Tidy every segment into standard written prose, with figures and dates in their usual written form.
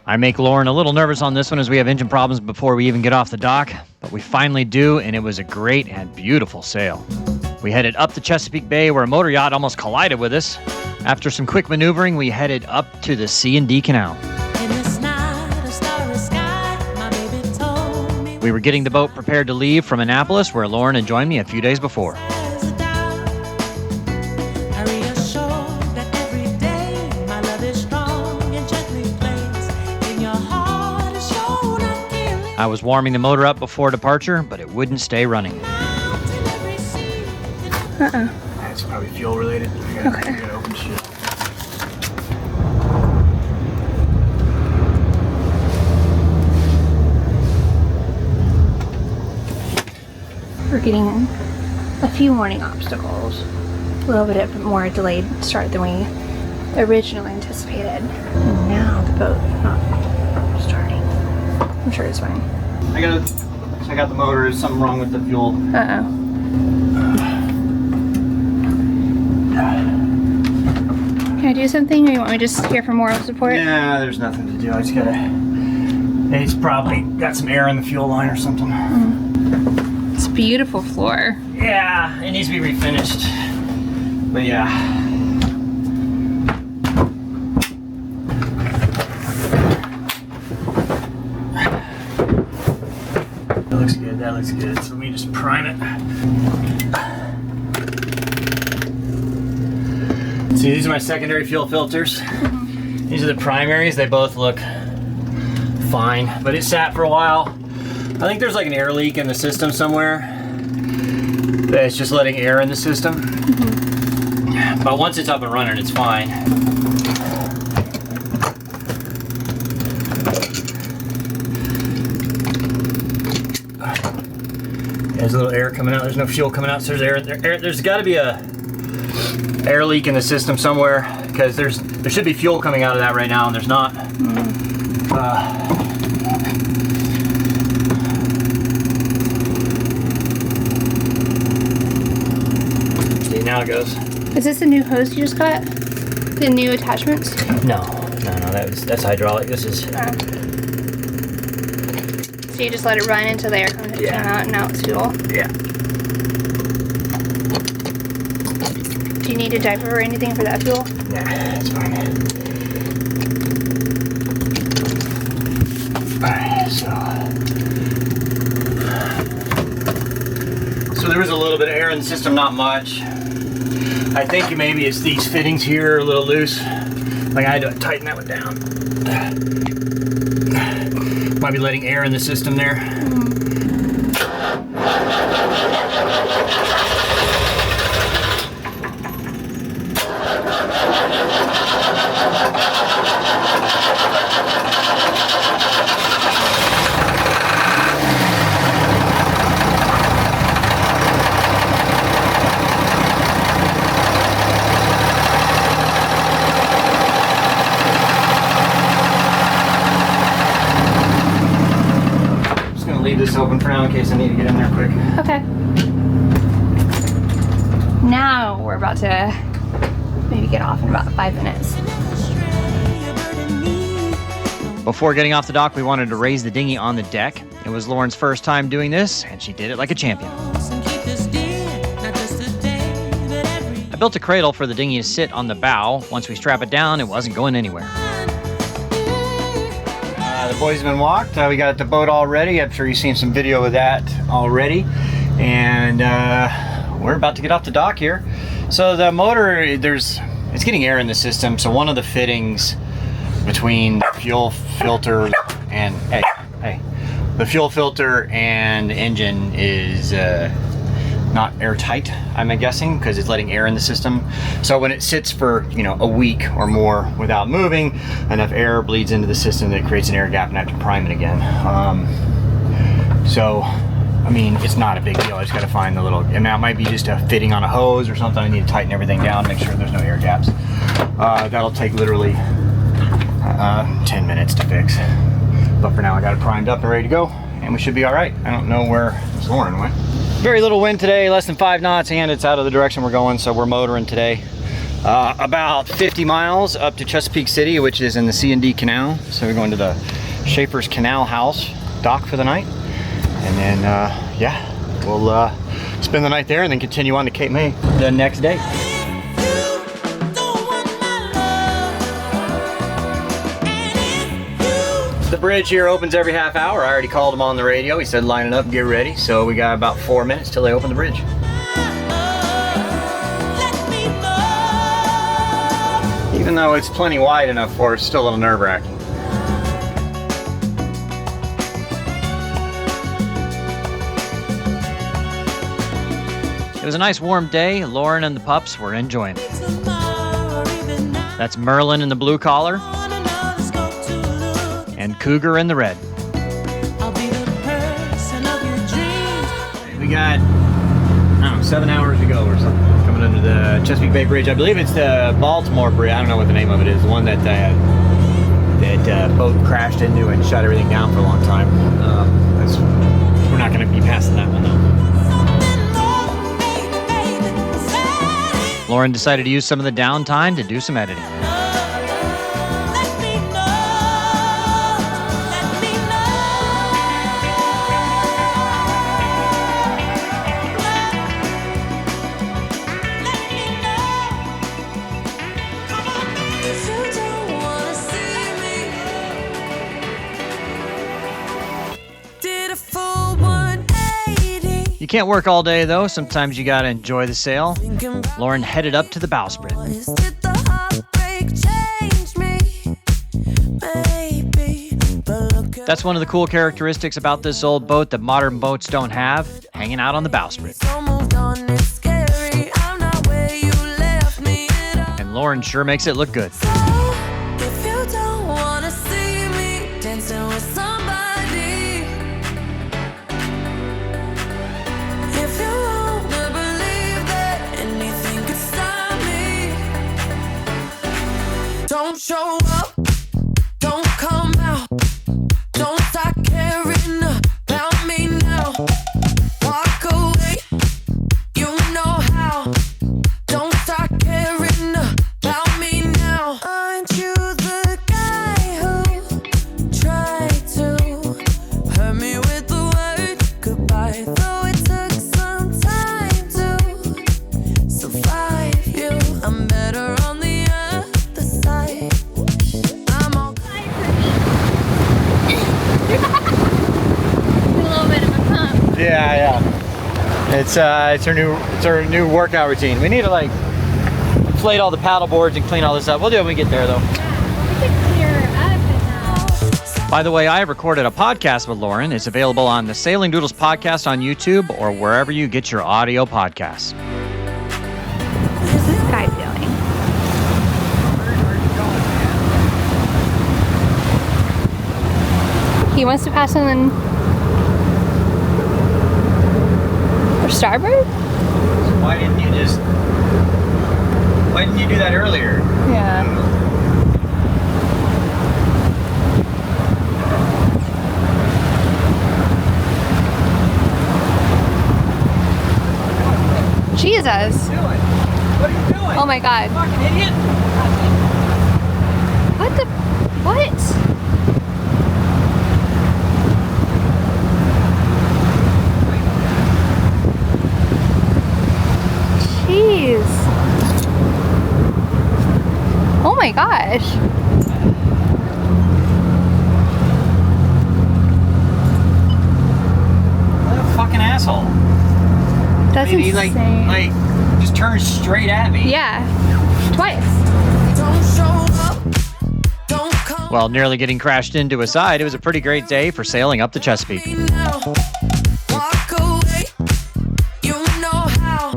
I make Lauren a little nervous on this one as we have engine problems before we even get off the dock, but we finally do, and it was a great and beautiful sail. We headed up the Chesapeake Bay where a motor yacht almost collided with us. After some quick maneuvering, we headed up to the C&D Canal. We were getting the boat prepared to leave from Annapolis, where Lauren had joined me a few days before. I was warming the motor up before departure, but it wouldn't stay running. That's probably fuel related. Okay. I gotta open shit. We're getting a few morning obstacles. A little bit of more delayed start than we originally anticipated. And now the boat is not starting. I'm sure it's fine. I gotta check out the motor. There's something wrong with the fuel. Can I do something, or you want me to just here for moral support? Yeah, there's nothing to do. I just gotta. It's probably got some air in the fuel line or something. It's a beautiful floor. Yeah, it needs to be refinished. But yeah. That looks good, that looks good. So let me just prime it. See, these are my secondary fuel filters. These are the primaries. They both look fine, but it sat for a while. I think there's like an air leak in the system somewhere. It's just letting air in the system. But once it's up and running, it's fine. There's a little air coming out. There's no fuel coming out, so there's air. There's got to be a air leak in the system somewhere, because there should be fuel coming out of that right now, and there's not. See, now it goes. Is this a new hose you just got? The new attachments? No, that's hydraulic. This is. So you just let it run until the air comes out, and now it's fuel. Yeah. Do you need a diaper or anything for that fuel? Nah, it's fine. Alright, so there was a little bit of air in the system, not much. I think maybe it's these fittings here are a little loose. Like I had to tighten that one down. Might be letting air in the system there. Leave this open for now in case I need to get in there quick. Okay. Now we're about to maybe get off in about 5 minutes. Before getting off the dock, we wanted to raise the dinghy on the deck. It was Lauren's first time doing this, and she did it like a champion. I built a cradle for the dinghy to sit on the bow. Once we strap it down, it wasn't going anywhere. The boys have been walked. We got the boat all ready. I'm sure you've seen some video of that already. And we're about to get off the dock here. So the motor, it's getting air in the system. So one of the fittings between the fuel filter and, the fuel filter and the engine is not airtight, I'm guessing, because it's letting air in the system. So when it sits for, a week or more without moving, enough air bleeds into the system that creates an air gap, and I have to prime it again. So, I mean, it's not a big deal. I just got to find the little, and that might be just a fitting on a hose or something. I need to tighten everything down, make sure there's no air gaps. That'll take literally 10 minutes to fix. But for now, I got it primed up and ready to go, and we should be all right. I don't know where Lauryn went. Very little wind today, less than 5 knots, and it's out of the direction we're going, so we're motoring today. About 50 miles up to Chesapeake City, which is in the C&D Canal. So we're going to the Schaefer's Canal House dock for the night. And then, yeah, we'll spend the night there and then continue on to Cape May the next day. The bridge here opens every half hour. I already called him on the radio. He said line it up, get ready. So we got about 4 minutes till they open the bridge. Even though it's plenty wide enough for it, it's still a little nerve-wracking. It was a nice warm day. Lauryn and the pups were enjoying it. That's Merlin in the blue collar and Cougar in the red. We got, I don't know, 7 hours to go or something. Coming under the Chesapeake Bay Bridge. I believe it's the Baltimore Bridge. I don't know what the name of it is. The one that that boat crashed into and shut everything down for a long time. We're not going to be passing that one though. Lauryn decided to use some of the downtime to do some editing. You can't work all day though, sometimes you gotta enjoy the sail. Lauryn headed up to the bowsprit. That's one of the cool characteristics about this old boat that modern boats don't have, hanging out on the bowsprit. And Lauryn sure makes it look good. Don't show up, don't come out, don't start caring about me now. Walk away, you know how. Don't start caring about me now. Aren't you the guy who tried to hurt me with the word goodbye? Though it took some time to survive you, I'm better on the other side. Yeah. It's our new workout routine. We need to like inflate all the paddle boards and clean all this up. We'll do it when we get there though. By the way, I have recorded a podcast with Lauryn. It's available on the Sailing Doodles podcast on YouTube or wherever you get your audio podcasts. What's this guy doing? He wants to pass on for starboard? Why didn't you do that earlier? Yeah. Jesus. What are you doing? Oh my God. Fucking idiot. What the? What? Jeez. Oh my gosh. What a fucking asshole. That's Maybe insane. like just turn straight at me. Yeah. Twice. Don't show up, don't come While nearly getting crashed into a side, it was a pretty great day for sailing up the Chesapeake. now. Walk away, you know how.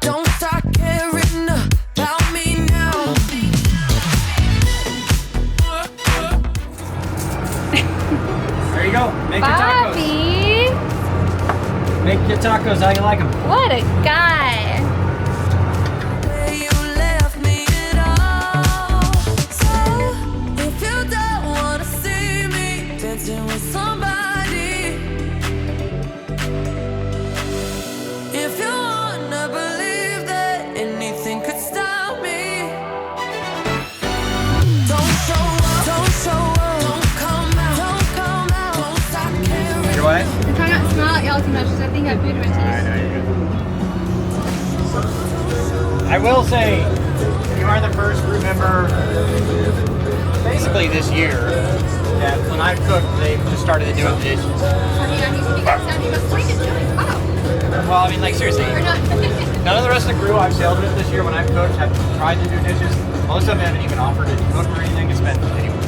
Don't start caring about me now. There you go. Make your tacos. Bobby. Make your tacos how you like them. What a guy. Where you left me at all. So if you don't wanna see me dancing with somebody, if you wanna believe that anything could stop me, yell too much because I think I booed my teeth. I know you're good. I will say, you are the first crew member, basically this year, that when I've cooked, they've just started to do the dishes. Well, I mean, like seriously, none of the rest of the crew I've sailed with this year when I've cooked have tried to do dishes. Most of them haven't even offered to cook or anything. It's been anyway.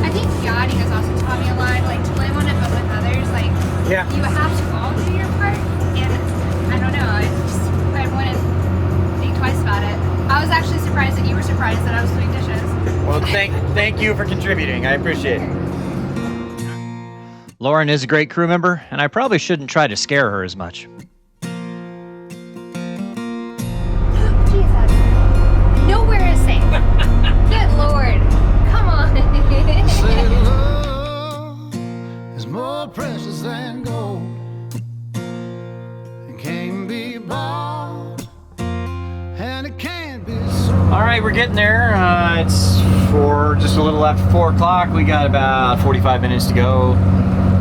I think yachting has also taught me a lot. Like to live on a boat with others, like you have to all do your part. And I don't know, I wouldn't think twice about it. I was actually surprised that you were surprised that I was doing dishes. Well, thank you for contributing. I appreciate it. Lauryn is a great crew member, and I probably shouldn't try to scare her as much. Jesus. Nowhere is safe. Good Lord. Come on. Say love is more precious than gold. It can't be bought, and it can't be sold. All right, we're getting there. It's just a little after 4 o'clock. We got about 45 minutes to go.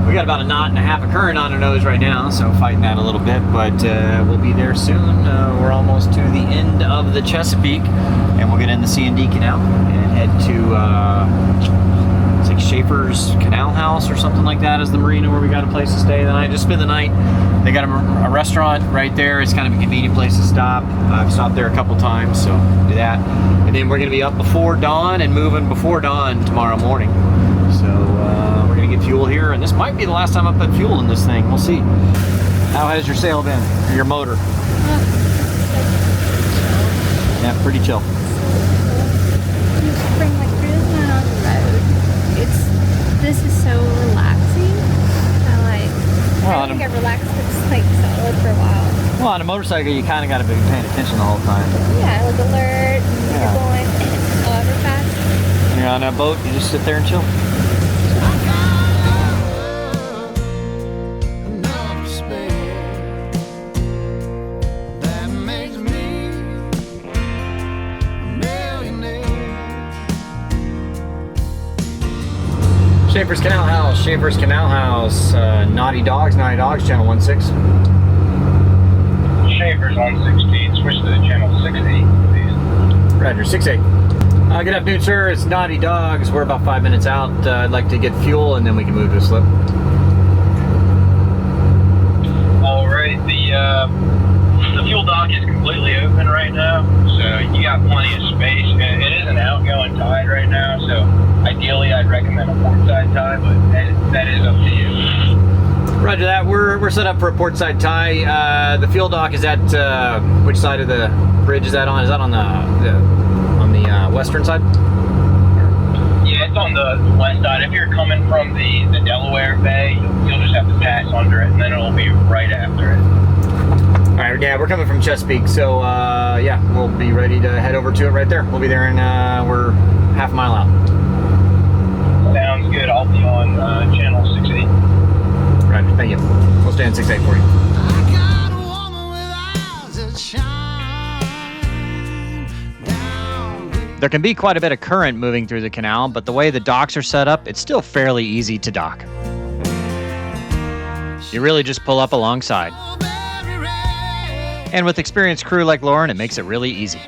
We got about a knot and a half of current on our nose right now, so fighting that a little bit, but we'll be there soon. We're almost to the end of the Chesapeake, and we'll get in the C&D Canal and head to, it's like Schaefer's Canal House or something like that is the marina where we got a place to stay the night. Just spend the night. They got a restaurant right there. It's kind of a convenient place to stop. I've stopped there a couple times, so do that. And then we're gonna be up before dawn and moving before dawn tomorrow morning. So we're gonna get fuel here, and this might be the last time I put fuel in this thing. We'll see. How has your sail been? Or your motor? Yeah, pretty chill. Spring like cruising on the road. This is so relaxing. I think I've relaxed like solid for a while. Well, on a motorcycle, you kind of got to be paying attention the whole time. Yeah, like alert. You're going however fast. When you're on a boat, you just sit there and chill. Schaefer's Canal House, Schaefer's Canal House, Naughty Dogs, channel 16. Schaefer's on 16, switch to the channel 6-8, please. Roger, 6-8. Good afternoon, sir. It's Naughty Dogs. We're about 5 minutes out. I'd like to get fuel, and then we can move to a slip. All right, the fuel dock is completely open right now, so you got plenty of space. It is an outgoing tide right now, so ideally I'd recommend a portside tie, but that is up to you. Roger that. We're set up for a portside tie. The fuel dock is at which side of the bridge is that on? Is that on the western side? Yeah, it's on the west side. If you're coming from the Delaware Bay, you'll just have to pass under it, and then it'll be right after it. All right, yeah, we're coming from Chesapeake, so yeah, we'll be ready to head over to it right there. We'll be there in, we're half a mile out. Sounds good. I'll be on channel 6-8. Roger, thank you. We'll stay on 6-8 for you. I got a woman with eyes that shine down. There can be quite a bit of current moving through the canal, but the way the docks are set up, it's still fairly easy to dock. You really just pull up alongside. And with experienced crew like Lauryn, it makes it really easy.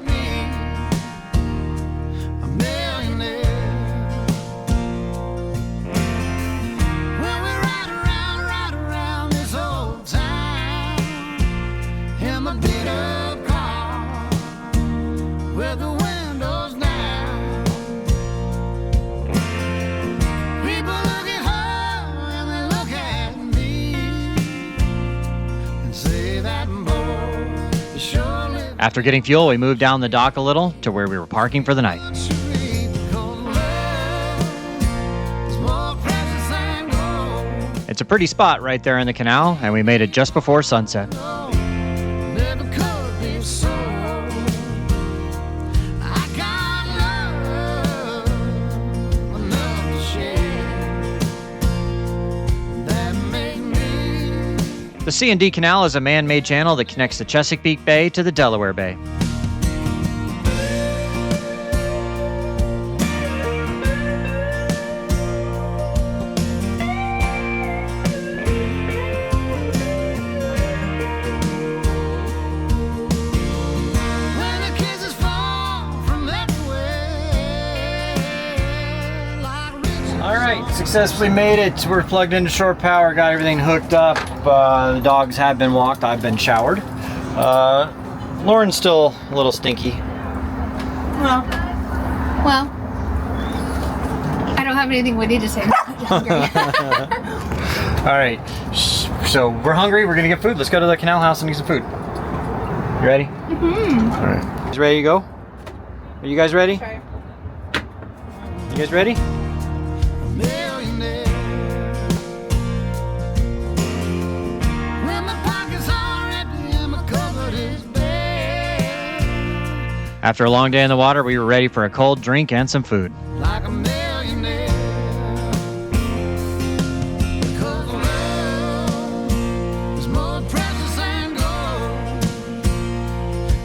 After getting fuel, we moved down the dock a little to where we were parking for the night. It's a pretty spot right there in the canal, and we made it just before sunset. The C&D Canal is a man-made channel that connects the Chesapeake Bay to the Delaware Bay. right, successfully made it. We're plugged into shore power, got everything hooked up. The dogs have been walked, I've been showered. Lauren's still a little stinky. Well, I don't have anything witty to say. All right, so we're hungry. We're gonna get food. Let's go to the canal house and get some food. You ready? Mm-hmm. All right. You guys ready to go? Are you guys ready? Sure. You guys ready? Millionaire. When my pockets are empty and my cupboard is bare. After a long day in the water, we were ready for a cold drink and some food. Like a millionaire. Because love is more precious than gold.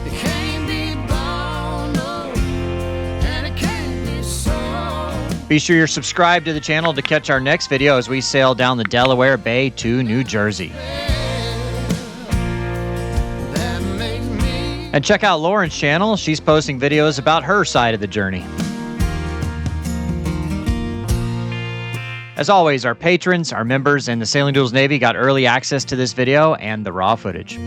It can't be bought, no, and it can't be sold. Be sure you're subscribed to the channel to catch our next video as we sail down the Delaware Bay to New Jersey. That makes me And check out Lauryn's channel. She's posting videos about her side of the journey. As always, our patrons, our members, and the Sailing Doodles Navy got early access to this video and the raw footage.